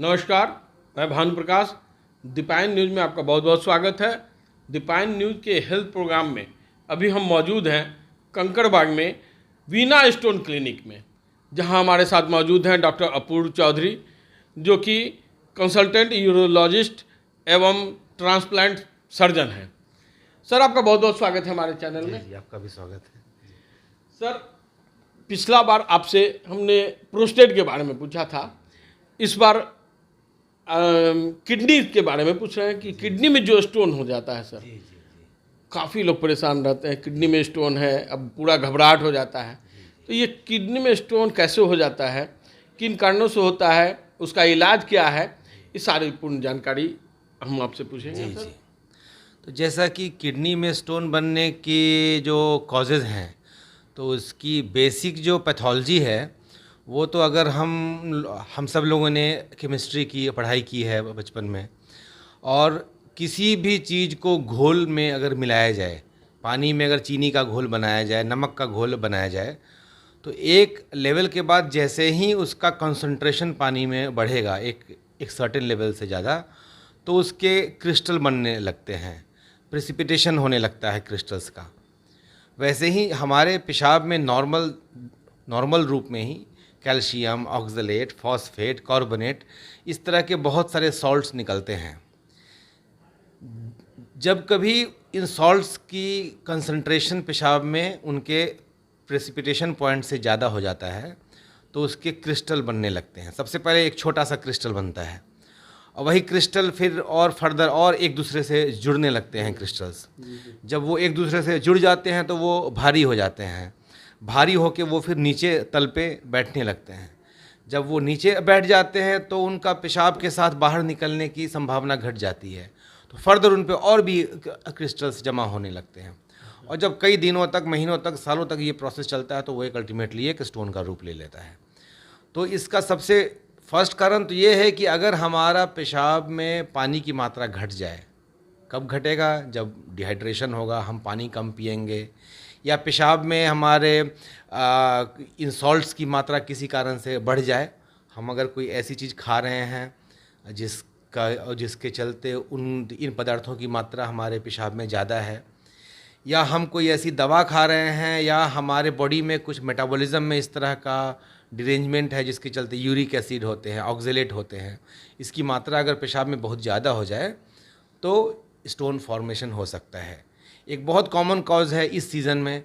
नमस्कार, मैं भानु प्रकाश। दीपायन न्यूज़ में आपका बहुत बहुत स्वागत है। दीपायन न्यूज़ के हेल्थ प्रोग्राम में अभी हम मौजूद हैं कंकड़बाग में वीना स्टोन क्लिनिक में, जहां हमारे साथ मौजूद हैं डॉक्टर अपूर्व चौधरी, जो कि कंसल्टेंट यूरोलॉजिस्ट एवं ट्रांसप्लांट सर्जन हैं। सर, आपका बहुत बहुत स्वागत है हमारे चैनल में। जी, आपका भी स्वागत है। सर, पिछला बार आपसे हमने प्रोस्टेट के बारे में पूछा था, इस बार किडनी के बारे में पूछ रहे हैं कि किडनी में जो स्टोन हो जाता है। सर, काफ़ी लोग परेशान रहते हैं, किडनी में स्टोन है, अब पूरा घबराहट हो जाता है। तो ये किडनी में स्टोन कैसे हो जाता है, किन कारणों से होता है, उसका इलाज क्या है, इस सारी पूर्ण जानकारी हम आपसे पूछेंगे। जी सर, जी। तो जैसा कि किडनी में स्टोन बनने की जो कॉजेज़ हैं, तो उसकी बेसिक जो पैथोलॉजी है वो तो अगर हम सब लोगों ने केमिस्ट्री की पढ़ाई की है बचपन में, और किसी भी चीज़ को घोल में अगर मिलाया जाए, पानी में अगर चीनी का घोल बनाया जाए, नमक का घोल बनाया जाए, तो एक लेवल के बाद जैसे ही उसका कंसंट्रेशन पानी में बढ़ेगा एक सर्टेन लेवल से ज़्यादा, तो उसके क्रिस्टल बनने लगते हैं, प्रेसिपिटेशन होने लगता है क्रिस्टल्स का। वैसे ही हमारे पेशाब में नॉर्मल रूप में ही कैल्शियम, ऑक्सलेट, फॉस्फेट, कार्बोनेट, इस तरह के बहुत सारे सॉल्ट्स निकलते हैं। जब कभी इन सॉल्ट्स की कंसंट्रेशन पेशाब में उनके प्रेसिपिटेशन पॉइंट से ज़्यादा हो जाता है, तो उसके क्रिस्टल बनने लगते हैं। सबसे पहले एक छोटा सा क्रिस्टल बनता है, और वही क्रिस्टल फिर और फर्दर और एक दूसरे से जुड़ने लगते हैं क्रिस्टल्स। जब वो एक दूसरे से जुड़ जाते हैं तो वो भारी हो जाते हैं, भारी होके वो फिर नीचे तल पे बैठने लगते हैं। जब वो नीचे बैठ जाते हैं तो उनका पेशाब के साथ बाहर निकलने की संभावना घट जाती है, तो फर्दर उन पे और भी क्रिस्टल्स जमा होने लगते हैं। और जब कई दिनों तक, महीनों तक, सालों तक ये प्रोसेस चलता है, तो वो एक अल्टीमेटली एक स्टोन का रूप ले लेता है। तो इसका सबसे फर्स्ट कारण तो ये है कि अगर हमारा पेशाब में पानी की मात्रा घट जाए। कब घटेगा? जब डिहाइड्रेशन होगा, हम पानी कम पिएंगे, या पेशाब में हमारे इन सॉल्ट्स की मात्रा किसी कारण से बढ़ जाए। हम अगर कोई ऐसी चीज़ खा रहे हैं जिसके चलते इन पदार्थों की मात्रा हमारे पेशाब में ज़्यादा है, या हम कोई ऐसी दवा खा रहे हैं, या हमारे बॉडी में कुछ मेटाबॉलिज्म में इस तरह का डिरेंजमेंट है जिसके चलते यूरिक एसिड होते हैं, ऑक्सलेट होते हैं, इसकी मात्रा अगर पेशाब में बहुत ज़्यादा हो जाए तो स्टोन फॉर्मेशन हो सकता है। एक बहुत कॉमन कॉज है इस सीज़न में,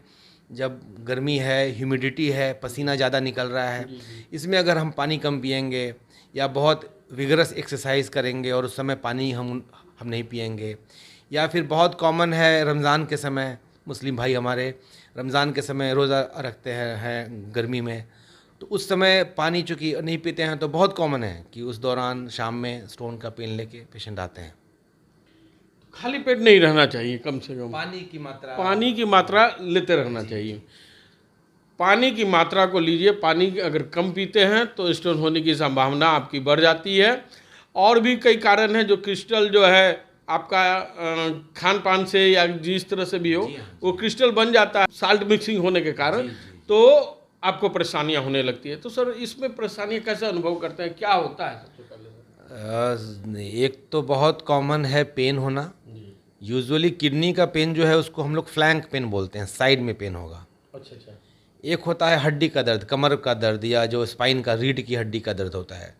जब गर्मी है, ह्यूमिडिटी है, पसीना ज़्यादा निकल रहा है, इसमें अगर हम पानी कम पिएंगे या बहुत विगरस एक्सरसाइज करेंगे और उस समय पानी हम नहीं पिएंगे, या फिर बहुत कॉमन है रमज़ान के समय, मुस्लिम भाई हमारे रमज़ान के समय रोज़ा रखते हैं गर्मी में, तो उस समय पानी चूँकि नहीं पीते हैं, तो बहुत कॉमन है कि उस दौरान शाम में स्टोन का पेन लेके पेशेंट आते हैं। खाली पेट नहीं रहना चाहिए, कम से कम पानी की मात्रा लेते रहना चाहिए। पानी की मात्रा को लीजिए। पानी अगर कम पीते हैं तो स्टोन होने की संभावना आपकी बढ़ जाती है। और भी कई कारण हैं, जो क्रिस्टल जो है आपका खान पान से या जिस तरह से भी हो, वो क्रिस्टल बन जाता है साल्ट मिक्सिंग होने के कारण, तो आपको परेशानियां होने लगती है। तो सर, इसमें परेशानियां कैसे अनुभव करते हैं, क्या होता है? सबसे पहले एक तो बहुत कॉमन है पेन होना। यूजुअली किडनी का पेन जो है उसको हम लोग फ्लैंक पेन बोलते हैं, साइड में पेन होगा। अच्छा। एक होता है हड्डी का दर्द, कमर का दर्द, या जो स्पाइन का रीढ़ की हड्डी का दर्द होता है,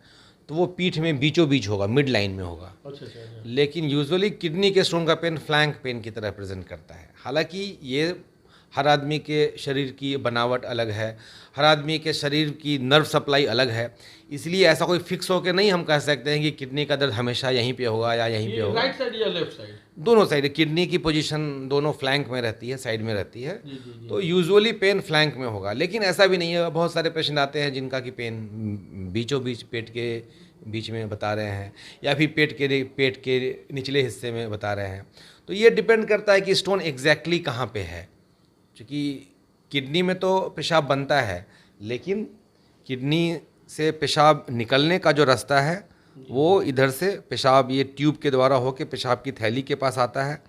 तो वो पीठ में बीचों बीच होगा, मिड लाइन में होगा। अच्छा। लेकिन यूजुअली किडनी के स्टोन का पेन फ्लैंक पेन की तरह प्रेजेंट करता है। हालांकि ये हर आदमी के शरीर की बनावट अलग है, हर आदमी के शरीर की नर्व सप्लाई अलग है, इसलिए ऐसा कोई फिक्स होकर नहीं हम कह सकते हैं कि किडनी का दर्द हमेशा यहीं पे होगा या यहीं पे होगा। राइट साइड या लेफ्ट साइड? दोनों साइड। किडनी की पोजीशन दोनों फ्लैंक में रहती है, साइड में रहती है। तो यूजुअली पेन फ्लैंक में होगा, लेकिन ऐसा भी नहीं है। बहुत सारे पेशेंट आते हैं जिनका कि पेन बीचों बीच पेट के बीच में बता रहे हैं, या फिर पेट के निचले हिस्से में बता रहे हैं। तो ये डिपेंड करता है कि स्टोन एग्जैक्टली कहाँ पे है। क्योंकि किडनी में तो पेशाब बनता है, लेकिन किडनी से पेशाब निकलने का जो रास्ता है वो इधर से पेशाब ये ट्यूब के द्वारा होके पेशाब की थैली के पास आता है,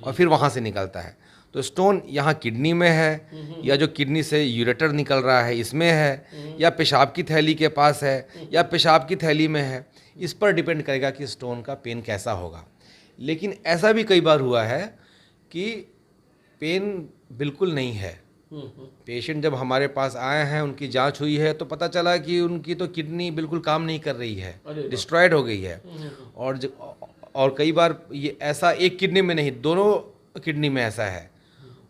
और फिर वहाँ से निकलता है। तो स्टोन यहाँ किडनी में है, या जो किडनी से यूरेटर निकल रहा है इसमें है, या पेशाब की थैली के पास है, या पेशाब की थैली में है, इस पर डिपेंड करेगा कि स्टोन का पेन कैसा होगा। लेकिन ऐसा भी कई बार हुआ है कि पेन बिल्कुल नहीं है। पेशेंट जब हमारे पास आए हैं, उनकी जांच हुई है, तो पता चला कि उनकी तो किडनी बिल्कुल काम नहीं कर रही है, डिस्ट्रॉयड हो गई है। और कई बार ये ऐसा एक किडनी में नहीं, दोनों किडनी में ऐसा है,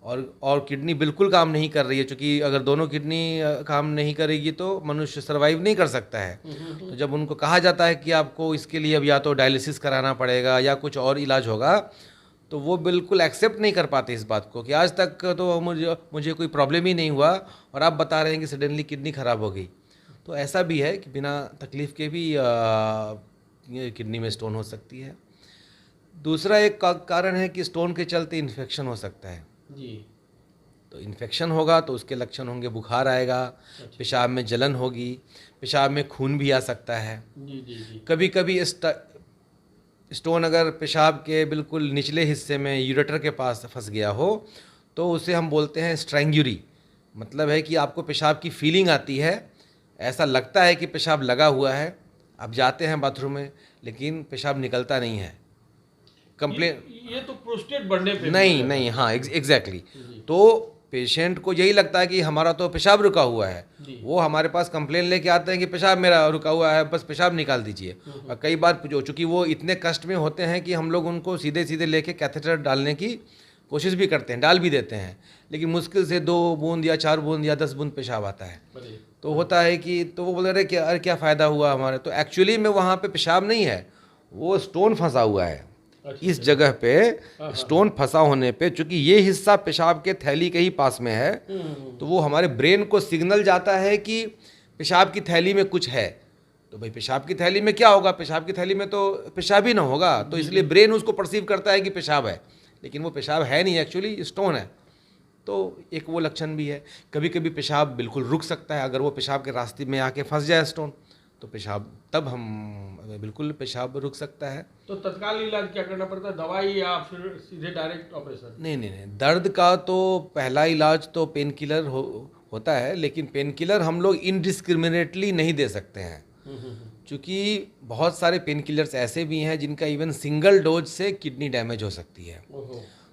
और किडनी बिल्कुल काम नहीं कर रही है, क्योंकि अगर दोनों किडनी काम नहीं करेगी तो मनुष्य सर्वाइव नहीं कर सकता है। तो जब उनको कहा जाता है कि आपको इसके लिए अब या तो डायलिसिस कराना पड़ेगा या कुछ और इलाज होगा, तो वो बिल्कुल एक्सेप्ट नहीं कर पाते इस बात को कि आज तक तो मुझे कोई प्रॉब्लम ही नहीं हुआ, और आप बता रहे हैं कि सडनली किडनी ख़राब हो गई। तो ऐसा भी है कि बिना तकलीफ़ के भी किडनी में स्टोन हो सकती है। दूसरा एक कारण है कि स्टोन के चलते इन्फेक्शन हो सकता है जी। तो इन्फेक्शन होगा तो उसके लक्षण होंगे, बुखार आएगा, पेशाब में जलन होगी, पेशाब में खून भी आ सकता है। जी जी जी। कभी कभी स्टोन अगर पेशाब के बिल्कुल निचले हिस्से में यूरेटर के पास फंस गया हो तो उसे हम बोलते हैं स्ट्रैंग्यूरी। मतलब है कि आपको पेशाब की फीलिंग आती है, ऐसा लगता है कि पेशाब लगा हुआ है, आप जाते हैं बाथरूम में लेकिन पेशाब निकलता नहीं है। कंप्लेन ये तो प्रोस्टेट बढ़ने पे नहीं, हाँ एग्जैक्टली। तो पेशेंट को यही लगता है कि हमारा तो पेशाब रुका हुआ है, वो हमारे पास कंप्लेन लेके आते हैं कि पेशाब मेरा रुका हुआ है, बस पेशाब निकाल दीजिए। और कई बार चूँकि वो इतने कष्ट में होते हैं कि हम लोग उनको सीधे सीधे लेके कैथेटर डालने की कोशिश भी करते हैं, डाल भी देते हैं, लेकिन मुश्किल से 2 बूंद या 4 बूंद या 10 बूंद पेशाब आता है। तो होता है कि तो वो बोल रहे कि अरे क्या फ़ायदा हुआ हमारे, तो एक्चुअली में वहाँ पे पेशाब नहीं है, वो स्टोन फंसा हुआ है। इस जगह पे स्टोन फंसा होने पे, चूंकि ये हिस्सा पेशाब के थैली के ही पास में है, तो वो हमारे ब्रेन को सिग्नल जाता है कि पेशाब की थैली में कुछ है। तो भाई पेशाब की थैली में क्या होगा, पेशाब की थैली में तो पेशाब ही ना होगा, तो इसलिए ब्रेन उसको परसीव करता है कि पेशाब है, लेकिन वो पेशाब है नहीं, एक्चुअली स्टोन है। तो एक वो लक्षण भी है। कभी कभी पेशाब बिल्कुल रुक सकता है, अगर वो पेशाब के रास्ते में आके फंस जाए स्टोन, तो पेशाब तब हम बिल्कुल पेशाब रुक सकता है। तो तत्काल इलाज क्या करना पड़ता है, दवाई या फिर सीधे डायरेक्ट ऑपरेशन? नहीं, दर्द का तो पहला इलाज तो पेन किलर होता है, लेकिन पेन किलर हम लोग इनडिस्क्रिमिनेटली नहीं दे सकते हैं, क्योंकि बहुत सारे पेन किलर्स ऐसे भी हैं जिनका इवन सिंगल डोज से किडनी डैमेज हो सकती है।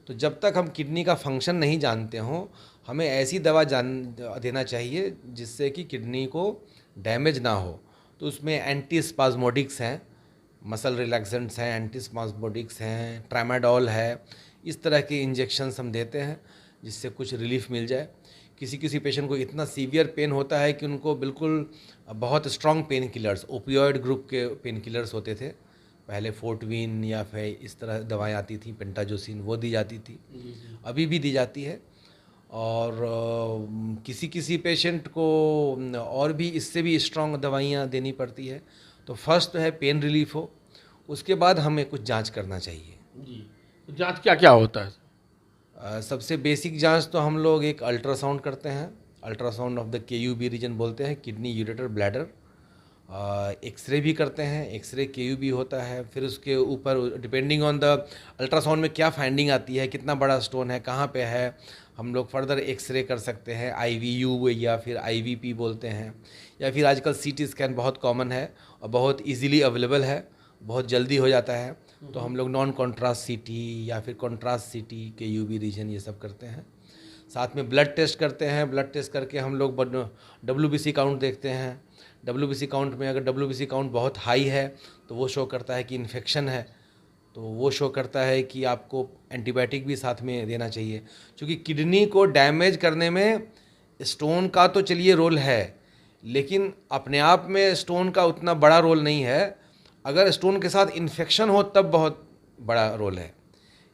तो जब तक हम किडनी का फंक्शन नहीं जानते हों, हमें ऐसी दवा देना चाहिए जिससे कि किडनी को डैमेज ना हो। तो उसमें एंटी स्पाज्मोडिक्स हैं, मसल रिलैक्सेंट्स हैं, एंटी स्पाज्मोडिक्स हैं, ट्रामाडोल है, इस तरह के इंजेक्शन्स हम देते हैं जिससे कुछ रिलीफ मिल जाए। किसी किसी पेशेंट को इतना सीवियर पेन होता है कि उनको बिल्कुल बहुत strong pain killers, opioid group के पेन किलर्स होते थे पहले, फोर्टविन या फिर इस तरह दवाएं आती थी, पेंटाजोसिन, वो दी जाती थी, अभी भी दी जाती है। और किसी किसी पेशेंट को और भी इससे भी स्ट्रॉन्ग दवाइयाँ देनी पड़ती है। तो फर्स्ट है पेन रिलीफ हो, उसके बाद हमें कुछ जांच करना चाहिए। जी, तो जांच क्या क्या होता है? सबसे बेसिक जांच तो हम लोग एक अल्ट्रासाउंड करते हैं, ultrasound of the KUB region बोलते हैं, किडनी यूरेटर ब्लैडर। एक्सरे भी करते हैं, एक्सरे KUB होता है। फिर उसके ऊपर डिपेंडिंग ऑन द अल्ट्रासाउंड में क्या फाइंडिंग आती है, कितना बड़ा स्टोन है, कहाँ पे है, हम लोग फर्दर एक्सरे कर सकते हैं, IVU या फिर IVP बोलते हैं, या फिर आजकल CT स्कैन बहुत कॉमन है और बहुत इजीली अवेलेबल है, बहुत जल्दी हो जाता है। तो हम लोग नॉन कॉन्ट्रास्ट CT या फिर कॉन्ट्रास्ट CT, KUB रीजन, ये सब करते हैं। साथ में ब्लड टेस्ट करते हैं, ब्लड टेस्ट करके हम लोग WBC काउंट देखते हैं। WBC काउंट में अगर WBC काउंट बहुत हाई है तो वो शो करता है कि इन्फेक्शन है, तो वो शो करता है कि आपको एंटीबायोटिक भी साथ में देना चाहिए, क्योंकि किडनी को डैमेज करने में स्टोन का तो चलिए रोल है, लेकिन अपने आप में स्टोन का उतना बड़ा रोल नहीं है। अगर स्टोन के साथ इन्फेक्शन हो तब बहुत बड़ा रोल है,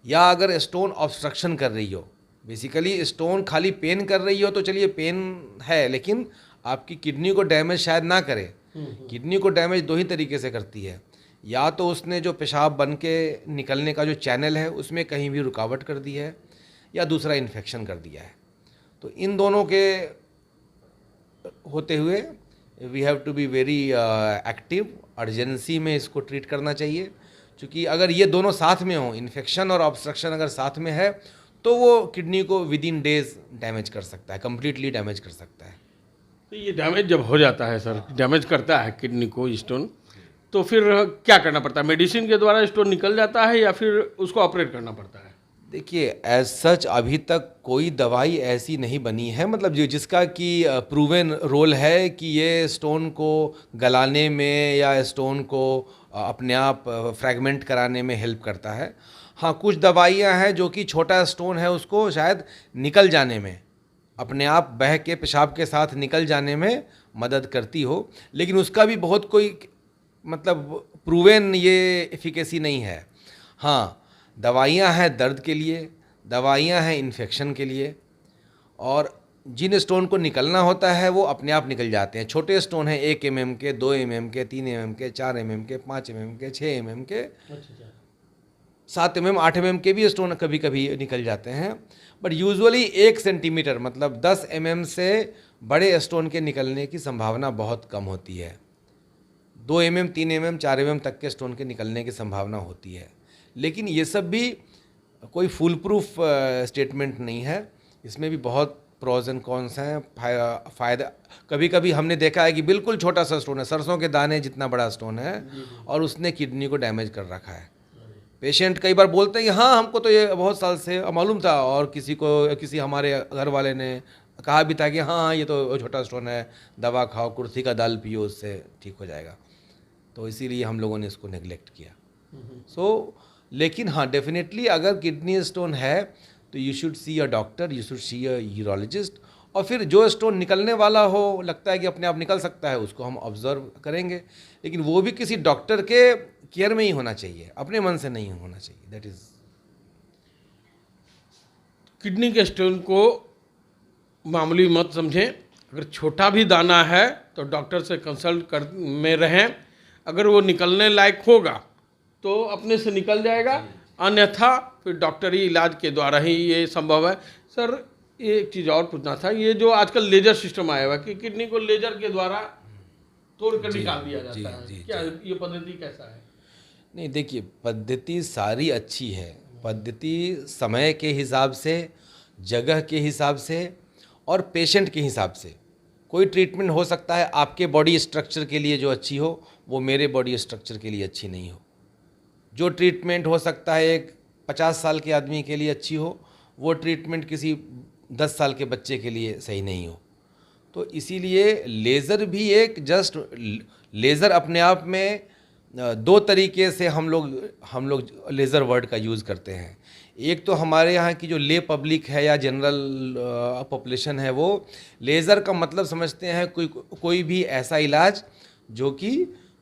या अगर स्टोन ऑब्स्ट्रक्शन कर रही हो। बेसिकली स्टोन खाली पेन कर रही हो तो चलिए पेन है, लेकिन आपकी किडनी को डैमेज शायद ना करे। किडनी को डैमेज 2 ही तरीके से करती है, या तो उसने जो पेशाब बन के निकलने का जो चैनल है उसमें कहीं भी रुकावट कर दी है, या दूसरा इन्फेक्शन कर दिया है। तो इन दोनों के होते हुए we have to be very active, urgency में इसको ट्रीट करना चाहिए, क्योंकि अगर ये दोनों साथ में हों, इन्फेक्शन और ऑब्स्ट्रक्शन अगर साथ में है तो वो किडनी को विद इन डेज डैमेज कर सकता है, कम्प्लीटली डैमेज कर सकता है। तो ये डैमेज जब हो जाता है सर, डैमेज करता है किडनी को स्टोन, तो फिर क्या करना पड़ता है? मेडिसिन के द्वारा स्टोन निकल जाता है या फिर उसको ऑपरेट करना पड़ता है? देखिए, एज सच अभी तक कोई दवाई ऐसी नहीं बनी है, मतलब जो जिसका कि प्रूवन रोल है कि ये स्टोन को गलाने में या स्टोन को अपने आप फ्रैगमेंट कराने में हेल्प करता है। हाँ, कुछ दवाइयाँ हैं जो कि छोटा स्टोन है उसको शायद निकल जाने में, अपने आप बह के पेशाब के साथ निकल जाने में मदद करती हो, लेकिन उसका भी बहुत कोई मतलब प्रूवन ये एफिकेसी नहीं है। हाँ, दवाइयाँ हैं दर्द के लिए, दवाइयाँ हैं इन्फेक्शन के लिए, और जिन स्टोन को निकलना होता है वो अपने आप निकल जाते हैं। छोटे स्टोन हैं 1 mm के, 2 mm के, 3 mm के, 4 mm के, 5 mm के, 6 mm के, 7 mm, 8 mm के भी स्टोन कभी कभी निकल जाते हैं। बट यूजुअली 1 सेंटीमीटर मतलब 10 mm से बड़े स्टोन के निकलने की संभावना बहुत कम होती है। 2 mm, 3 mm, 4 mm तक के स्टोन के निकलने की संभावना होती है, लेकिन ये सब भी कोई फुल प्रूफ स्टेटमेंट नहीं है। इसमें भी बहुत प्रोज एंड कॉन्स हैं, फ़ायदा। कभी कभी हमने देखा है कि बिल्कुल छोटा सा स्टोन है, सरसों के दाने जितना बड़ा स्टोन है, और उसने किडनी को डैमेज कर रखा है। पेशेंट कई बार बोलते हैं कि हाँ हमको तो ये बहुत साल से मालूम था, और किसी हमारे घर वाले ने कहा भी था कि हाँ ये तो छोटा स्टोन है, दवा खाओ, कुर्थी का दाल पियो, उससे ठीक हो जाएगा। तो इसीलिए हम लोगों ने इसको नेग्लेक्ट किया। लेकिन हाँ, डेफिनेटली अगर किडनी स्टोन है तो you should see a doctor, you should see a urologist. और फिर जो स्टोन निकलने वाला हो, लगता है कि अपने आप निकल सकता है, उसको हम ऑब्जर्व करेंगे, लेकिन वो भी किसी डॉक्टर के केयर में ही होना चाहिए, अपने मन से नहीं होना चाहिए। That is. किडनी के स्टोन को मामूली मत समझें। अगर छोटा भी दाना है तो डॉक्टर से कंसल्ट कर में रहें। अगर वो निकलने लायक होगा तो अपने से निकल जाएगा, अन्यथा फिर डॉक्टरी इलाज के द्वारा ही ये संभव है। सर, ये एक चीज़ और पूछना था, ये जो आजकल लेजर सिस्टम आया हुआ है कि किडनी को लेजर के द्वारा तोड़ कर निकाल दिया जाता है, क्या ये पद्धति कैसा है? नहीं, देखिए, पद्धति सारी अच्छी है। पद्धति समय के हिसाब से, जगह के हिसाब से और पेशेंट के हिसाब से कोई ट्रीटमेंट हो सकता है आपके बॉडी स्ट्रक्चर के लिए जो अच्छी हो, वो मेरे बॉडी स्ट्रक्चर के लिए अच्छी नहीं हो। जो ट्रीटमेंट हो सकता है एक 50 साल के आदमी के लिए अच्छी हो, वो ट्रीटमेंट किसी 10 साल के बच्चे के लिए सही नहीं हो। तो इसीलिए लेज़र भी एक जस्ट लेज़र अपने आप में 2 तरीके से हम लोग लेज़र वर्ड का यूज़ करते हैं। एक तो हमारे यहाँ की जो ले पब्लिक है या जनरल पॉपुलेशन है, वो लेज़र का मतलब समझते हैं कोई भी ऐसा इलाज जो कि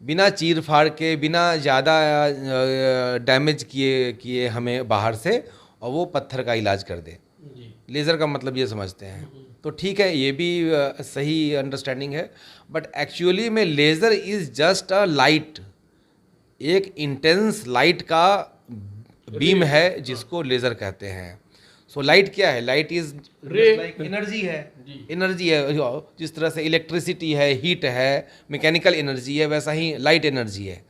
बिना चीर फाड़ के, बिना ज़्यादा डैमेज किए हमें बाहर से, और वो पत्थर का इलाज कर दे। लेज़र का मतलब ये समझते हैं। तो ठीक है, ये भी सही अंडरस्टैंडिंग है। बट एक्चुअली में laser is just a light, एक इंटेंस लाइट का बीम है जिसको लेज़र कहते हैं। सो लाइट क्या है? लाइट इज एनर्जी है। एनर्जी है, जिस तरह से इलेक्ट्रिसिटी है, हीट है, मैकेनिकल एनर्जी है, वैसा ही लाइट एनर्जी है।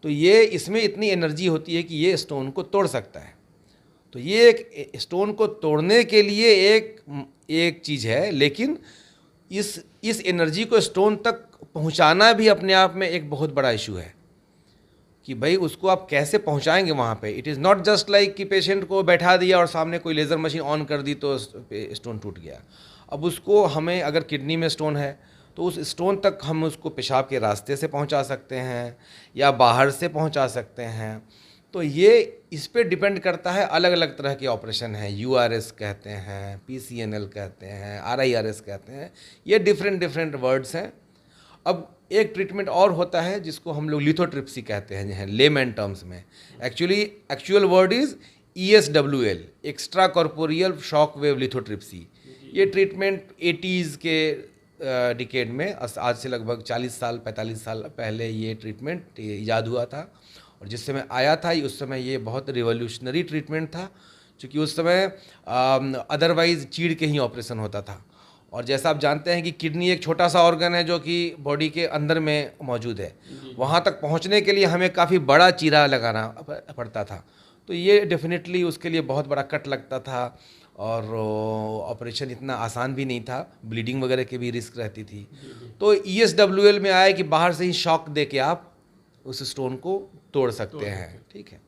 तो ये इसमें इतनी एनर्जी होती है कि ये स्टोन को तोड़ सकता है। तो ये एक स्टोन को तोड़ने के लिए एक चीज़ है, लेकिन इस एनर्जी को स्टोन तक पहुंचाना भी अपने आप में एक बहुत बड़ा इशू है कि भाई उसको आप कैसे पहुंचाएंगे वहाँ पे। It is not just like कि पेशेंट को बैठा दिया और सामने कोई लेज़र मशीन ऑन कर दी तो स्टोन टूट गया। अब उसको हमें, अगर किडनी में स्टोन है तो उस स्टोन तक हम उसको पेशाब के रास्ते से पहुंचा सकते हैं या बाहर से पहुंचा सकते हैं। तो ये इस पे डिपेंड करता है। अलग अलग तरह के ऑपरेशन हैं, URS कहते हैं, PCNL कहते हैं, RIRS कहते हैं, ये डिफरेंट वर्ड्स हैं। अब एक ट्रीटमेंट और होता है जिसको हम लोग लिथोट्रिप्सी कहते हैं लेमैन टर्म्स में। Actual word is ESWL, extra corporeal shock wave lithotripsy. ये ट्रीटमेंट 80s के डिकेड में, आज से लगभग 40 साल 45 साल पहले ये ट्रीटमेंट ईजाद हुआ था। और जिस समय आया था उस समय ये बहुत रिवोल्यूशनरी ट्रीटमेंट था, क्योंकि उस समय अदरवाइज़ चीड़ के ही ऑपरेशन होता था। और जैसा आप जानते हैं कि किडनी एक छोटा सा ऑर्गन है जो कि बॉडी के अंदर में मौजूद है। वहाँ तक पहुँचने के लिए हमें काफ़ी बड़ा चीरा लगाना पड़ता था। तो ये डेफिनेटली उसके लिए बहुत बड़ा कट लगता था और ऑपरेशन इतना आसान भी नहीं था, ब्लीडिंग वगैरह की भी रिस्क रहती थी। तो ESWL में आया कि बाहर से ही शॉक दे के आप उस स्टोन को तोड़ सकते हैं, ठीक है।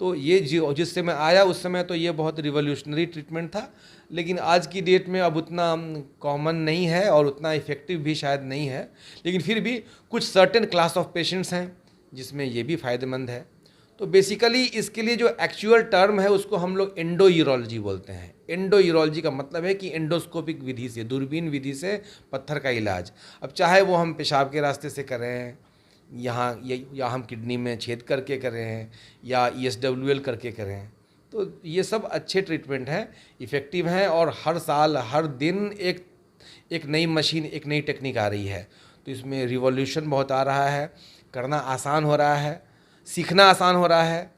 तो ये जिस समय आया उस समय तो ये बहुत रिवोल्यूशनरी ट्रीटमेंट था, लेकिन आज की डेट में अब उतना कॉमन नहीं है और उतना इफ़ेक्टिव भी शायद नहीं है, लेकिन फिर भी कुछ सर्टेन क्लास ऑफ पेशेंट्स हैं जिसमें ये भी फ़ायदेमंद है। तो बेसिकली इसके लिए जो एक्चुअल टर्म है उसको हम लोग एंडोयूरोलॉजी बोलते हैं। एंडोयूरोलॉजी का मतलब है कि एंडोस्कोपिक विधि से, दूरबीन विधि से पत्थर का इलाज। अब चाहे वो हम पेशाब के रास्ते से करें, या हम किडनी में छेद करके करें, या ESWL करके करें, तो ये सब अच्छे ट्रीटमेंट हैं, इफ़ेक्टिव हैं और हर साल हर दिन एक नई मशीन, एक नई टेक्निक आ रही है। तो इसमें रिवॉल्यूशन बहुत आ रहा है, करना आसान हो रहा है, सीखना आसान हो रहा है।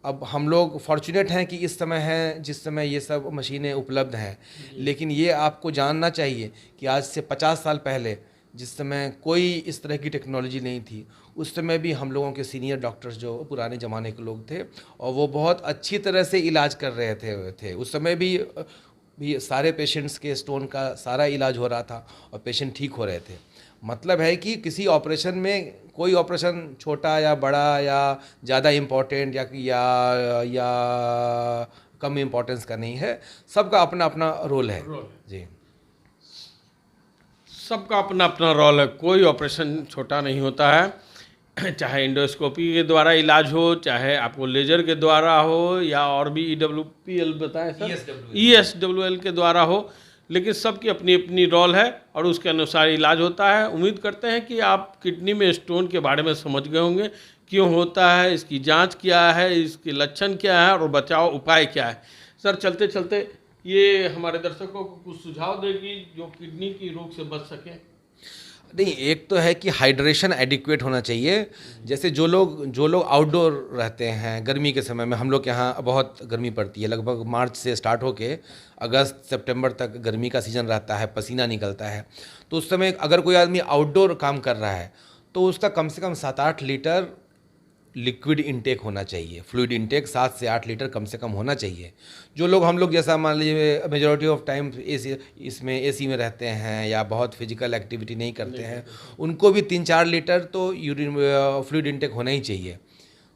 अब हम लोग फॉर्चुनेट हैं कि इस समय है जिस समय ये सब मशीनें उपलब्ध हैं, लेकिन ये आपको जानना चाहिए कि आज से 50 साल पहले जिस समय कोई इस तरह की टेक्नोलॉजी नहीं थी, उस समय भी हम लोगों के सीनियर डॉक्टर्स जो पुराने ज़माने के लोग थे और वो बहुत अच्छी तरह से इलाज कर रहे थे। उस समय भी सारे पेशेंट्स के स्टोन का सारा इलाज हो रहा था और पेशेंट ठीक हो रहे थे। मतलब है कि किसी ऑपरेशन में कोई ऑपरेशन छोटा या बड़ा या ज़्यादा इम्पोर्टेंट या कम इम्पोर्टेंस का नहीं है, सबका अपना अपना रोल है जी। सबका अपना अपना रोल है, कोई ऑपरेशन छोटा नहीं होता है, चाहे एंडोस्कोपी के द्वारा इलाज हो, चाहे आपको लेजर के द्वारा हो, या और भी EWPL बताएं सर, ESWL के द्वारा हो, लेकिन सबकी अपनी अपनी रोल है और उसके अनुसार इलाज होता है। उम्मीद करते हैं कि आप किडनी में स्टोन के बारे में समझ गए होंगे, क्यों होता है, इसकी जांच क्या है, इसके लक्षण क्या है और बचाव उपाय क्या है। सर चलते चलते ये हमारे दर्शकों को कुछ सुझाव देगी जो किडनी की रोग से बच सकें। नहीं, एक तो है कि हाइड्रेशन एडिक्वेट होना चाहिए। जैसे जो लोग आउटडोर रहते हैं गर्मी के समय में, हम लोग के यहाँ बहुत गर्मी पड़ती है, लगभग मार्च से स्टार्ट होके अगस्त सितंबर तक गर्मी का सीज़न रहता है, पसीना निकलता है। तो उस समय अगर कोई आदमी आउटडोर काम कर रहा है तो उसका कम से कम 7-8 लीटर लिक्विड इंटेक होना चाहिए, फ्लूइड इंटेक 7 से 8 लीटर कम से कम होना चाहिए। जो लोग हम लोग जैसा मान लीजिए मेजॉरिटी ऑफ टाइम एसी में रहते हैं या बहुत फिजिकल एक्टिविटी नहीं करते हैं, उनको भी 3-4 लीटर तो यूरिन फ्लूइड इंटेक होना ही चाहिए।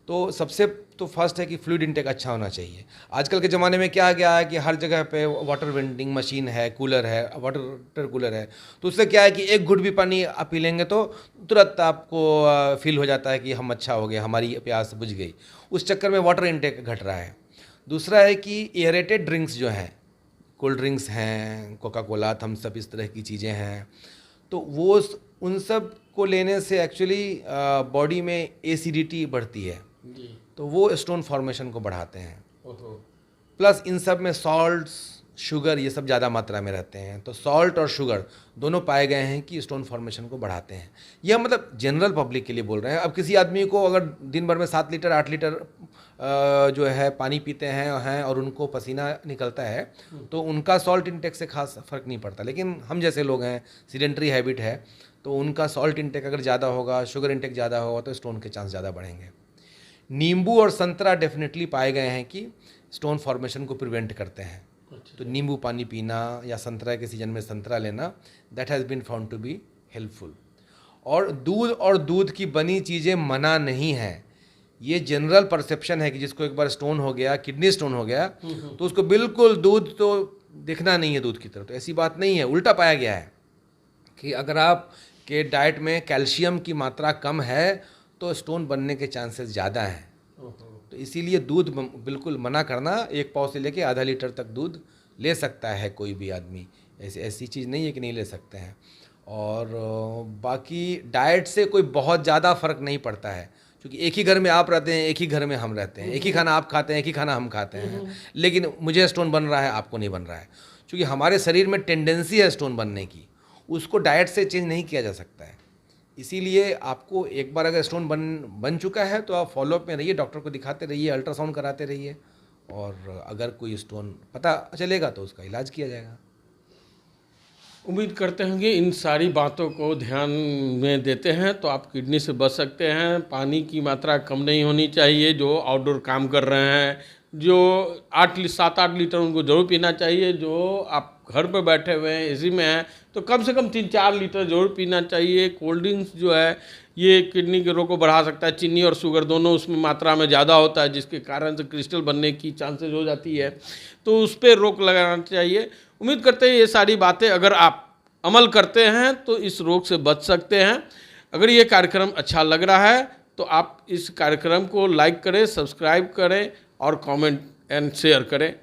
तो सबसे तो फर्स्ट है कि फ्लूइड इंटेक अच्छा होना चाहिए। आजकल के ज़माने में क्या आ गया है कि हर जगह पे वाटर वेंडिंग मशीन है, कूलर है, वाटर कूलर है, तो उससे क्या है कि एक घुट भी पानी आप पी लेंगे तो तुरंत आपको फील हो जाता है कि हम अच्छा हो गया, हमारी प्यास बुझ गई। उस चक्कर में वाटर इंटेक घट रहा है। दूसरा है कि एयरेटेड ड्रिंक्स जो हैं, कोल्ड ड्रिंक्स हैं, कोका कोला, थम्स अप, इस तरह की चीज़ें हैं, तो वो उन सब को लेने से एक्चुअली बॉडी में एसिडिटी बढ़ती है, तो वो स्टोन फॉर्मेशन को बढ़ाते हैं। प्लस इन सब में सॉल्ट्स, शुगर, ये सब ज़्यादा मात्रा में रहते हैं। तो सॉल्ट और शुगर दोनों पाए गए हैं कि स्टोन फॉर्मेशन को बढ़ाते हैं। यह मतलब जनरल पब्लिक के लिए बोल रहे हैं। अब किसी आदमी को अगर दिन भर में 7 लीटर 8 लीटर जो है पानी पीते हैं और उनको पसीना निकलता है, तो उनका सॉल्ट इंटेक से खास फ़र्क नहीं पड़ता। लेकिन हम जैसे लोग हैं, सीडेंट्री हैबिट है, तो उनका सॉल्ट इंटेक अगर ज़्यादा होगा, शुगर इंटेक ज़्यादा होगा, तो स्टोन के चांस ज़्यादा बढ़ेंगे। नींबू और संतरा डेफिनेटली पाए गए हैं कि स्टोन फॉर्मेशन को प्रिवेंट करते हैं। तो नींबू पानी पीना या संतरा के सीजन में संतरा लेना, that has been found to be helpful. और दूध की बनी चीज़ें मना नहीं है। ये जनरल परसेप्शन है कि जिसको एक बार स्टोन हो गया, किडनी स्टोन हो गया, तो उसको बिल्कुल दूध तो दिखना नहीं है दूध की तरह। तो ऐसी बात नहीं है, उल्टा पाया गया है कि अगर आप के डाइट में कैल्शियम की मात्रा कम है तो स्टोन बनने के चांसेस ज़्यादा हैं। तो इसीलिए दूध बिल्कुल मना करना। 1 पाव से लेके आधा लीटर तक दूध ले सकता है कोई भी आदमी, ऐसी चीज़ नहीं है कि नहीं ले सकते हैं। और बाकी डाइट से कोई बहुत ज़्यादा फ़र्क नहीं पड़ता है, क्योंकि एक ही घर में आप रहते हैं, एक ही घर में हम रहते हैं, एक ही खाना आप खाते हैं, एक ही खाना हम खाते हैं, लेकिन मुझे स्टोन बन रहा है, आपको नहीं बन रहा है। क्योंकि हमारे शरीर में टेंडेंसी है स्टोन बनने की, उसको डाइट से चेंज नहीं किया जा सकता है। इसीलिए आपको एक बार अगर स्टोन बन चुका है तो आप फॉलोअप में रहिए, डॉक्टर को दिखाते रहिए, अल्ट्रासाउंड कराते रहिए, और अगर कोई स्टोन पता चलेगा तो उसका इलाज किया जाएगा। उम्मीद करते हैं कि इन सारी बातों को ध्यान में देते हैं तो आप किडनी से बच सकते हैं। पानी की मात्रा कम नहीं होनी चाहिए। जो आउटडोर काम कर रहे हैं, जो 7-8 लीटर उनको जरूर पीना चाहिए। जो आप घर पर बैठे हुए हैं, एसी में हैं, तो कम से कम 3-4 लीटर जरूर पीना चाहिए। कोल्ड ड्रिंक्स जो है ये किडनी के रोग को बढ़ा सकता है। चीनी और शुगर दोनों उसमें मात्रा में ज़्यादा होता है, जिसके कारण से क्रिस्टल बनने की चांसेस हो जाती है, तो उस पर रोक लगाना चाहिए। उम्मीद करते हैं ये सारी बातें अगर आप अमल करते हैं तो इस रोग से बच सकते हैं। अगर ये कार्यक्रम अच्छा लग रहा है तो आप इस कार्यक्रम को लाइक करें, सब्सक्राइब करें और कमेंट एंड शेयर करें।